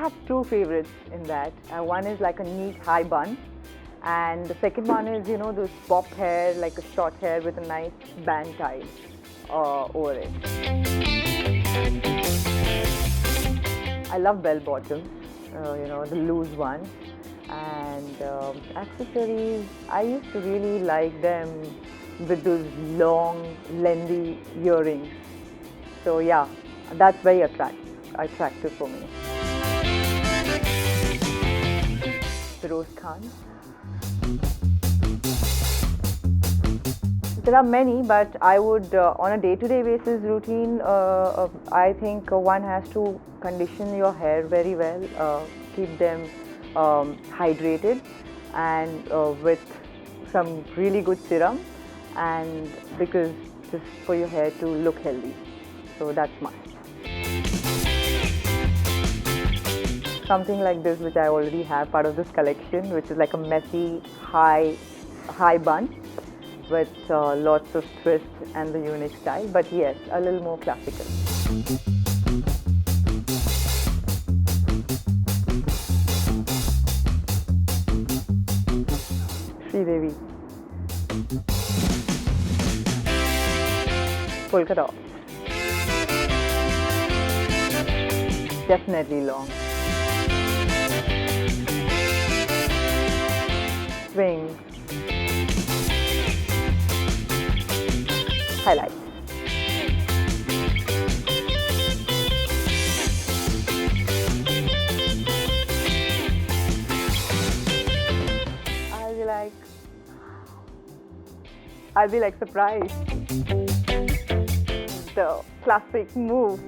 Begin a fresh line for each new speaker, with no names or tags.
have two favorites in that. One is like a neat high bun, and the second one is, you know, those bob hair, like a short hair with a nice band tie over it. I love bell bottoms, you know, the loose ones. And accessories, I used to really like them with those long, lengthy earrings. So yeah, that's very attractive for me. Rose Khan. There are many, but I would, on a day-to-day basis routine, I think one has to condition your hair very well, keep them hydrated, and with some really good serum, and because just for your hair to look healthy. So that's must. Something like this, which I already have part of this collection, which is like a messy high bun with lots of twists and the unique style, but yes, a little more classical. Devi. Polka dot. Definitely long. Swing. Highlight. I'll be like surprised. The classic move.